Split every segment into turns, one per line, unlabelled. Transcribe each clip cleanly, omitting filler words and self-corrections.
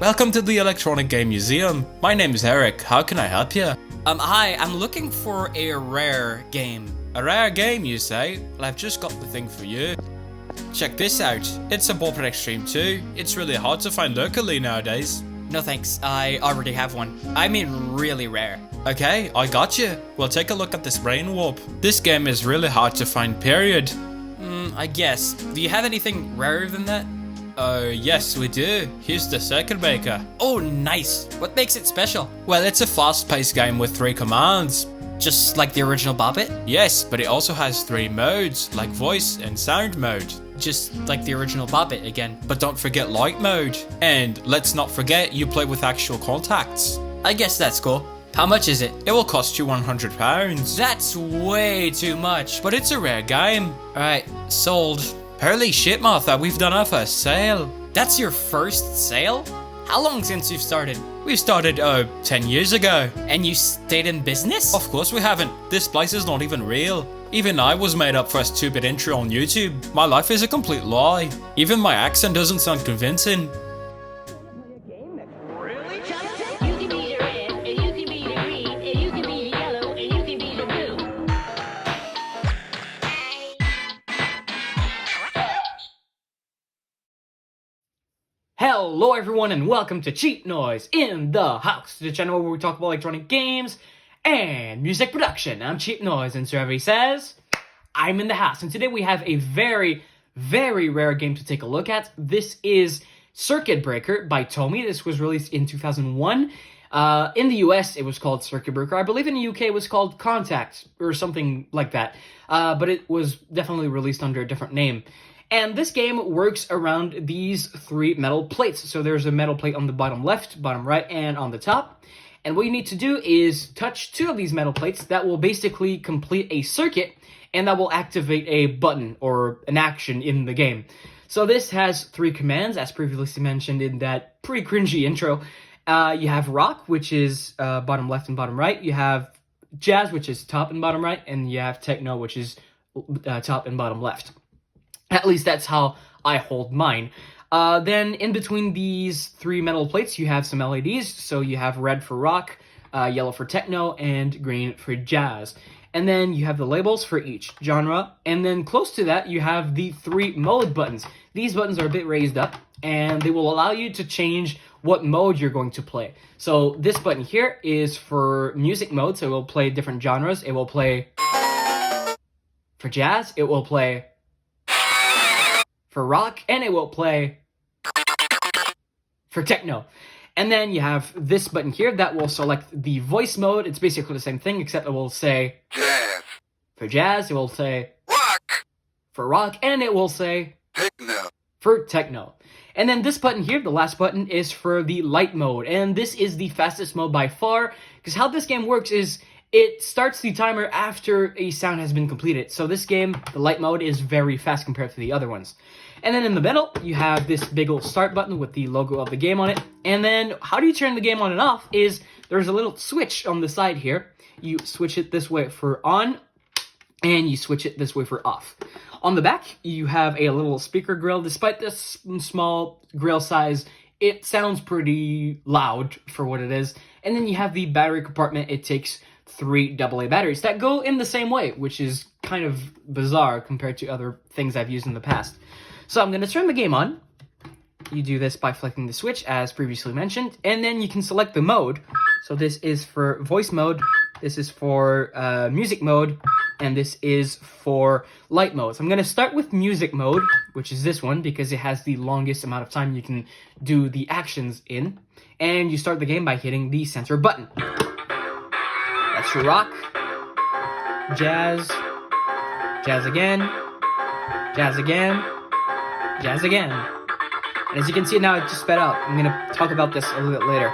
Welcome to the Electronic Game Museum. My name is Eric. How can I help you?
Hi, I'm looking for a rare game.
A rare game, you say? Well, I've just got the thing for you. Check this out. It's a Ballpit Extreme 2. It's really hard to find locally nowadays.
No thanks, I already have one. I mean really rare.
Okay, I got you. Well, take a look at this Brain Warp. This game is really hard to find, period.
I guess. Do you have anything rarer than that?
Yes, we do. Here's the Circuit Breaker.
Oh, nice. What makes it special?
Well, it's a fast-paced game with 3 commands.
Just like the original Bobbit?
Yes, but it also has 3 modes, like voice and sound mode.
Just like the original Bobbit again.
But don't forget light mode. And let's not forget you play with actual contacts.
I guess that's cool. How much is it?
It will cost you £100.
That's way too much.
But it's a rare game.
Alright, sold.
Holy shit, Martha, we've done our first sale.
That's your first sale? How long since you've started?
We started, 10 years ago.
And you stayed in business?
Of course we haven't. This place is not even real. Even I was made up for a stupid intro on YouTube. My life is a complete lie. Even my accent doesn't sound convincing.
Hello everyone and welcome to Cheap Noise in the House, the channel where we talk about electronic games and music production. I'm Cheap Noise and Survey says, I'm in the house. And today we have a very, very rare game to take a look at. This is Circuit Breaker by Tomy. This was released in 2001. In the US, it was called Circuit Breaker. I believe in the UK it was called Contact or something like that. But it was definitely released under a different name. And this game works around these 3 metal plates. So there's a metal plate on the bottom left, bottom right, and on the top. And what you need to do is touch 2 of these metal plates that will basically complete a circuit, and that will activate a button or an action in the game. So this has 3 commands, as previously mentioned in that pretty cringy intro. You have rock, which is bottom left and bottom right. You have jazz, which is top and bottom right. And you have techno, which is top and bottom left. At least that's how I hold mine. Then in between these 3 metal plates, you have some LEDs. So you have red for rock, yellow for techno, and green for jazz. And then you have the labels for each genre. And then close to that, you have the 3 mode buttons. These buttons are a bit raised up, and they will allow you to change what mode you're going to play. So this button here is for music mode, so it will play different genres. It will play for jazz, it will play for rock, and it will play for techno. And then you have this button here that will select the voice mode. It's basically the same thing, except it will say
jazz.
For jazz, it will say
Rock.
For rock, and it will say
Techno.
for techno. And then this button here, the last button, is for the light mode. And this is the fastest mode by far, because how this game works is it starts the timer after a sound has been completed. So this game, the light mode, is very fast compared to the other ones. And then in the middle, you have this big old start button with the logo of the game on it. And then how do you turn the game on and off is there's a little switch on the side here. You switch it this way for on, and you switch it this way for off. On the back, you have a little speaker grill. Despite this small grill size, it sounds pretty loud for what it is. And then you have the battery compartment. It takes 3 AA batteries that go in the same way, which is kind of bizarre compared to other things I've used in the past. So I'm going to turn the game on. You do this by flicking the switch, as previously mentioned, and then you can select the mode. So this is for voice mode, this is for music mode, and this is for light mode. So I'm going to start with music mode, which is this one, because it has the longest amount of time you can do the actions in. And you start the game by hitting the center button. That's your rock, jazz, jazz again, jazz again, jazz again. And as you can see now, it just sped up. I'm going to talk about this a little bit later.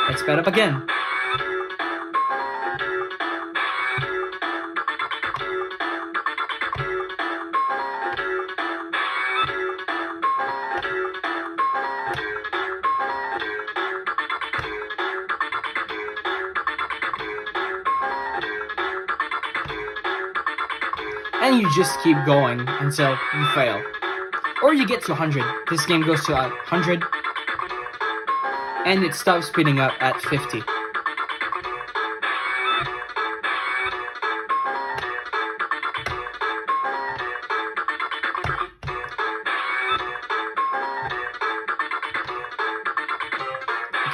It sped up again. And you just keep going until you fail. Or you get to 100. This game goes to 100. And it stops speeding up at 50.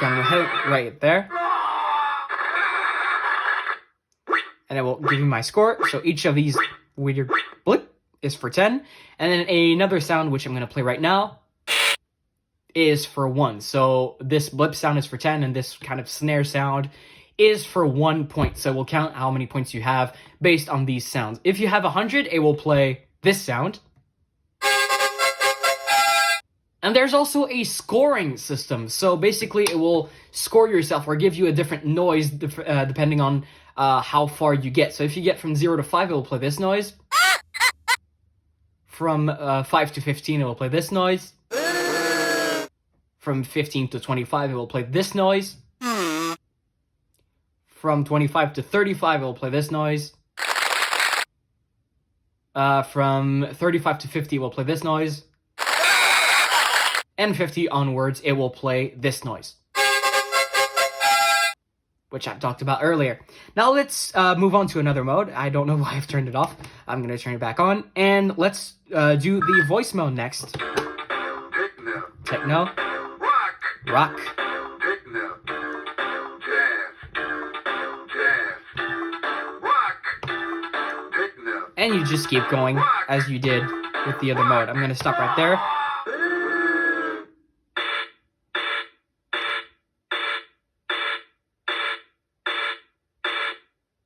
I'm gonna hit it right there. And it will give you my score. So each of these weird blip is for 10. And then another sound, which I'm gonna play right now, is for 1. So this blip sound is for 10, and this kind of snare sound is for 1 point. So we'll count how many points you have based on these sounds. If you have 100, it will play this sound. And there's also a scoring system. So basically it will score yourself or give you a different noise depending on how far you get. So if you get from 0 to 5, it will play this noise. From 5 to 15, it will play this noise. From 15 to 25, it will play this noise. From 25 to 35, it will play this noise. From 35 to 50, it will play this noise. And 50 onwards, it will play this noise, which I talked about earlier. Now let's move on to another mode. I don't know why I've turned it off. I'm going to turn it back on. And let's do the voice mode next. Techno. Rock.
Techno. Jazz. Rock. Techno.
And you just keep going as you did with the other mode. I'm going to stop right there.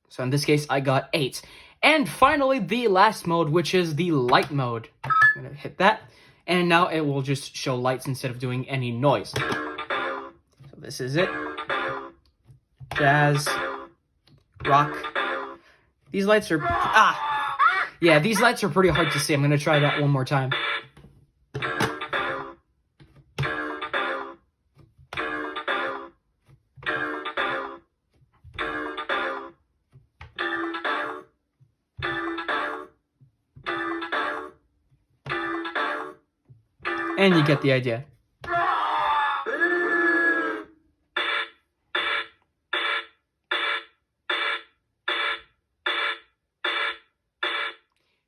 So in this case, I got 8. And finally, the last mode, which is the light mode. I'm going to hit that. And now it will just show lights instead of doing any noise. So this is it. Jazz. Rock. These lights are... Yeah, these lights are pretty hard to see. I'm going to try that one more time. And you get the idea.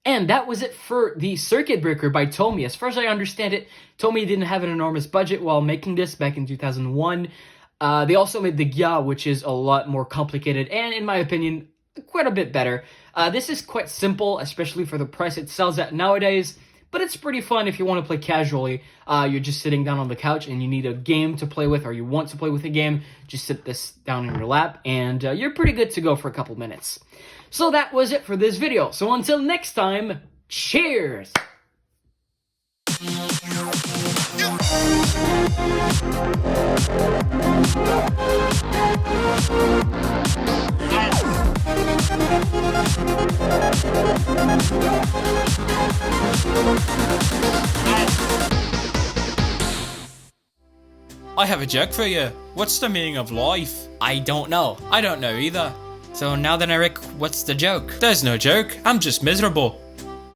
And that was it for the Circuit Breaker by Tomy. As far as I understand it, Tomy didn't have an enormous budget while making this back in 2001. They also made the Gya, which is a lot more complicated and, in my opinion, quite a bit better. This is quite simple, especially for the price it sells at nowadays. But it's pretty fun if you want to play casually. You're just sitting down on the couch and you need a game to play with, or you want to play with a game. Just sit this down in your lap and you're pretty good to go for a couple minutes. So that was it for this video. So until next time, cheers!
I have a joke for you. What's the meaning of life?
I don't know.
I don't know either.
So now then, Eric, what's the joke?
There's no joke. I'm just miserable.